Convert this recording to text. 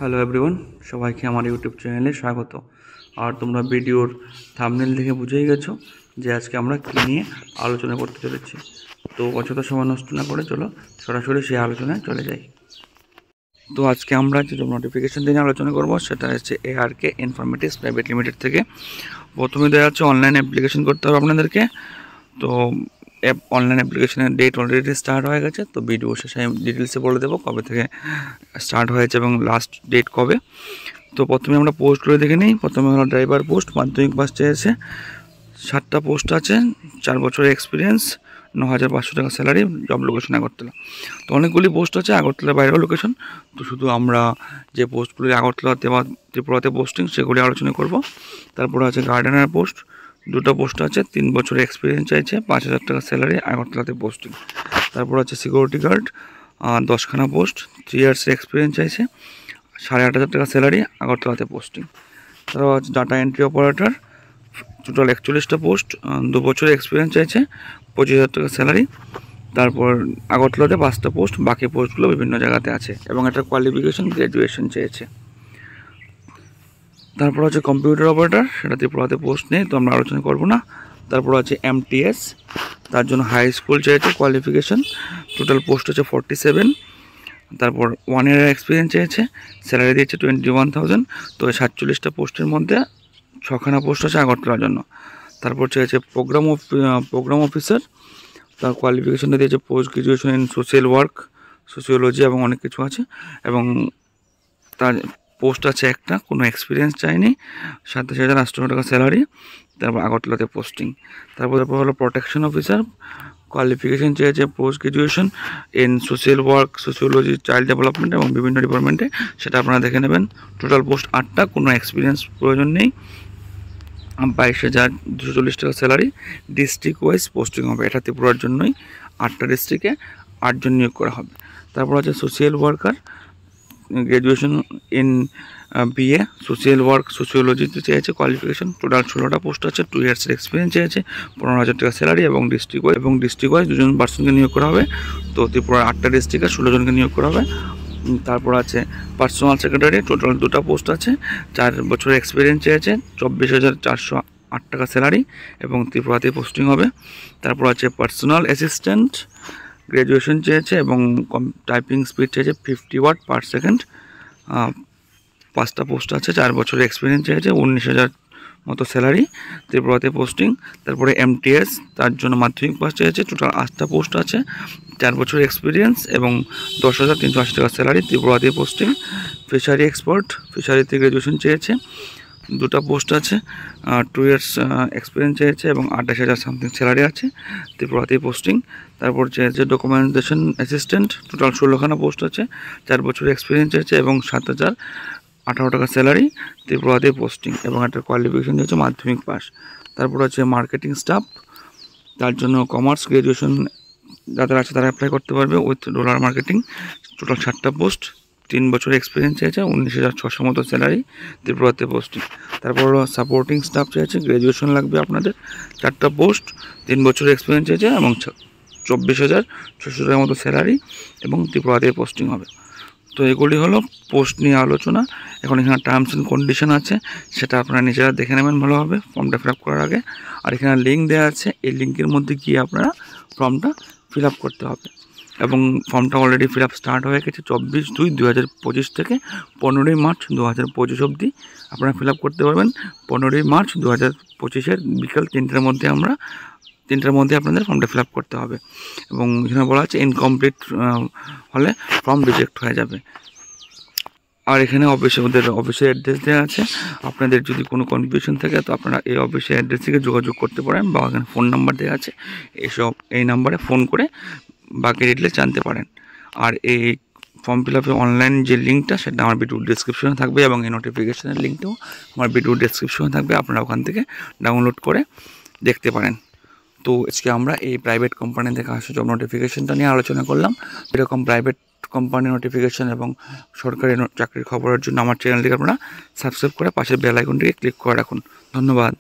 Hello everyone, সবাইকে আমার YouTube চ্যানেলে স্বাগত। আর তোমরা ভিডিওর থাম্বনেল দেখে বুঝেই গেছো যে আজকে আমরা কী নিয়ে আলোচনা করতে চলেছি। তো অযথা সময় নষ্ট না করে চলো সরাসরি সেই আলোচনায় চলে যাই। তো আজকে আমরা যে নোটিফিকেশন নিয়ে আলোচনা করব সেটা হচ্ছে ARK ইনফরমেটিক্স প্রাইভেট লিমিটেড থেকে। প্রথমে দেওয়া হচ্ছে অনলাইন অ্যাপ্লিকেশন করতে হবে আপনাদেরকে। তো অনলাইন অ্যাপ্লিকেশনের ডেট অলরেডি স্টার্ট হয়ে গেছে। তো ভিডিও শেষে ডিটেলসে বলে দেবো কবে থেকে স্টার্ট হয়েছে এবং লাস্ট ডেট কবে। তো প্রথমে আমরা পোস্টগুলো দেখে নিই। প্রথমে হলো ড্রাইভার পোস্ট, মাধ্যমিক পাস চেয়েছে। 7টা পোস্ট আছে, 4 বছরের এক্সপিরিয়েন্স, 9,500 টাকা স্যালারি, জব লোকেশন আগরতলা। তো অনেকগুলি পোস্ট আছে, আগরতলার বাইরেও লোকেশন। তো শুধু আমরা যে পোস্টগুলি আগরতলাতে বা ত্রিপুরাতে পোস্টিং সেগুলি আলোচনা করব। তারপরে আছে গার্ডেনার পোস্ট, 2টা পোস্ট আছে, 3 বছরের এক্সপিরিয়েন্স চাইছে, 5,000 টাকা স্যালারি, আগরতলাতে পোস্টিং। তারপর আছে সিকিউরিটি গার্ড, 10খানা পোস্ট, 3 ইয়ার্সের এক্সপিরিয়েন্স চাইছে, 8,500 টাকা স্যালারি, আগরতলাতে পোস্টিং। তারপর আছে ডাটা এন্ট্রি অপারেটর, টোটাল 41টা পোস্ট, 2 বছরের এক্সপিরিয়েন্স চাইছে, 25,000 টাকা স্যালারি। তারপর আগরতলাতে 5টা পোস্ট, বাকি পোস্টগুলো বিভিন্ন জায়গাতে আছে এবং একটা কোয়ালিফিকেশন গ্র্যাজুয়েশন চেয়েছে। তারপর আছে কম্পিউটার অপারেটর, সেটা ত্রিপুরাতে পোস্ট নেই, তো আমরা আলোচনা করব না। তারপর আছে MTS, তার জন্য হাই স্কুল চেয়েছে, কোয়ালিফিকেশন, টোটাল পোস্ট হচ্ছে 47। তারপর 1 ইয়ার এক্সপিরিয়েন্স চেয়েছে, স্যালারি দিয়েছে 21,000। তো 47টা পোস্টের মধ্যে 6খানা পোস্ট আছে আগরতলার জন্য। তারপর চেয়েছে প্রোগ্রাম অফিসার, তার কোয়ালিফিকেশনটা দিয়েছে post graduation in social work, sociology এবং অনেক কিছু আছে। এবং তার পোস্ট আছে একটা, কোনো এক্সপিরিয়েন্স চাইনি, 27,800 টাকা স্যালারি। তারপর আগরতলাতে পোস্টিং। তারপর হলো প্রোটেকশন অফিসার, কোয়ালিফিকেশন চেয়েছে post graduation in social work, sociology, child development এবং বিভিন্ন ডিপার্টমেন্টে, সেটা আপনারা দেখে নেবেন। টোটাল পোস্ট 8টা, কোনো এক্সপিরিয়েন্স প্রয়োজন নেই, 22,240 টাকা স্যালারি। ডিস্ট্রিক্ট ওয়াইজ পোস্টিং হবে, এটা ত্রিপুরার জন্যই। 8টা ডিস্ট্রিক্টে 8 জন নিয়োগ করা হবে। তারপর আছে social worker, graduation in BA social work, সোশিওলজিতে চেয়েছে কোয়ালিফিকেশন, টোটাল 16টা পোস্ট আছে, 2 ইয়ার্সের এক্সপিরিয়েন্স চেয়েছে, 15,000 টাকা স্যালারি এবং ডিস্ট্রিক্ট ওয়াইজ 2 জন পার্সনকে নিয়োগ করা হবে। তো ত্রিপুরার 8টা ডিস্ট্রিক্টে 16 জনকে নিয়োগ করা হবে। তারপর আছে পার্সোনাল সেক্রেটারি, টোটাল 2টা পোস্ট আছে, 4 বছরের এক্সপিরিয়েন্স চেয়েছে, 24,408 টাকা স্যালারি এবং ত্রিপুরাতে পোস্টিং হবে। তারপর আছে পার্সোনাল অ্যাসিস্ট্যান্ট, গ্র্যাজুয়েশন চেয়েছে এবং টাইপিং স্পিড চেয়েছে 50 ওয়ার্ড পার সেকেন্ড। 5টা পোস্ট আছে, 4 বছরের এক্সপিরিয়েন্স চেয়েছে, 19,000 মতো স্যালারি, ত্রিপুরাতে পোস্টিং। তারপরে MTS, তার জন্য মাধ্যমিক পাস চেয়েছে, টোটাল 8টা পোস্ট আছে, 4 বছরের এক্সপিরিয়েন্স এবং 10,380 টাকা স্যালারি, ত্রিপুরাতে পোস্টিং। ফিশারি এক্সপার্ট, ফিশারিতে গ্র্যাজুয়েশন চেয়েছে, 2টা পোস্ট আছে, 2 ইয়ার্স এক্সপিরিয়েন্স চেয়েছে এবং 28,000 সামথিং স্যালারি আছে, ত্রিপুরাতে পোস্টিং। তারপর চেয়েছে ডকুমেন্টেশন অ্যাসিস্ট্যান্ট, টোটাল 16খানা পোস্ট আছে, 4 বছরের এক্সপিরিয়েন্স চেয়েছে এবং 7,018 টাকা স্যালারি, ত্রিপুরাতে পোস্টিং এবং একটা কোয়ালিফিকেশন দিয়েছে মাধ্যমিক পাস। তারপর আছে মার্কেটিং স্টাফ, তার জন্য কমার্স গ্র্যাজুয়েশন যাদের আছে তারা অ্যাপ্লাই করতে পারবে উইথ ডলার মার্কেটিং। টোটাল 7টা পোস্ট, 3 বছরের এক্সপিরিয়েন্স চেয়েছে, 19,600 মতো স্যালারি, ত্রিপুরাতে পোস্টিং। তারপর সাপোর্টিং স্টাফ চেয়েছে, গ্র্যাজুয়েশন লাগবে আপনাদের, 4টা পোস্ট, 3 বছরের এক্সপিরিয়েন্স চেয়েছে এবং 24,600 টাকার মতো স্যালারি এবং ত্রিপুরাতে পোস্টিং হবে। তো এগুলি হলো পোস্ট নিয়ে আলোচনা। এখন এখানে টার্মস অ্যান্ড কন্ডিশন আছে, সেটা আপনারা নিজেরা দেখে নেবেন ভালোভাবে ফর্মটা ফিল আপ করার আগে। আর এখানে লিঙ্ক দেওয়া আছে, এই লিঙ্কের মধ্যে গিয়ে আপনারা ফর্মটা ফিল আপ করতে হবে এবং ফর্মটা অলরেডি ফিল আপ স্টার্ট হয়ে গেছে 24/2/2025 থেকে 15ই মার্চ 2025 অবধি আপনারা ফিল আপ করতে পারবেন। 15ই মার্চ 2025-এর বিকাল 3টার মধ্যে আপনাদের ফর্মটা ফিল আপ করতে হবে। এবং এখানে বলা আছে ইনকমপ্লিট হলে ফর্ম রিজেক্ট হয়ে যাবে। আর এখানে ওদের অফিসের অ্যাড্রেস দেওয়া আছে, আপনাদের যদি কোনো কনফিউশন থাকে তো আপনারা এই অফিসের অ্যাড্রেস থেকে যোগাযোগ করতে পারেন বা এখানে ফোন নাম্বার দেওয়া আছে, এই নাম্বারে ফোন করে বাকি ডিটেলস জানতে পারেন। আর এই ফর্ম ফিল আপের অনলাইন যে লিঙ্কটা সেটা আমার ভিডিও ডিসক্রিপশনে থাকবে এবং এই নোটিফিকেশানের লিঙ্কটাও আমার ভিডিও ডিসক্রিপশনে থাকবে, আপনারা ওখান থেকে ডাউনলোড করে দেখতে পারেন। তো আজকে আমরা এই প্রাইভেট কোম্পানি থেকে আসা জব নোটিফিকেশনটা নিয়ে আলোচনা করলাম। এরকম প্রাইভেট কোম্পানির নোটিফিকেশন এবং সরকারি চাকরির খবরের জন্য আমার চ্যানেলটিকে আপনারা সাবস্ক্রাইব করে পাশের বেল আইকনটিকে ক্লিক করে রাখুন। ধন্যবাদ।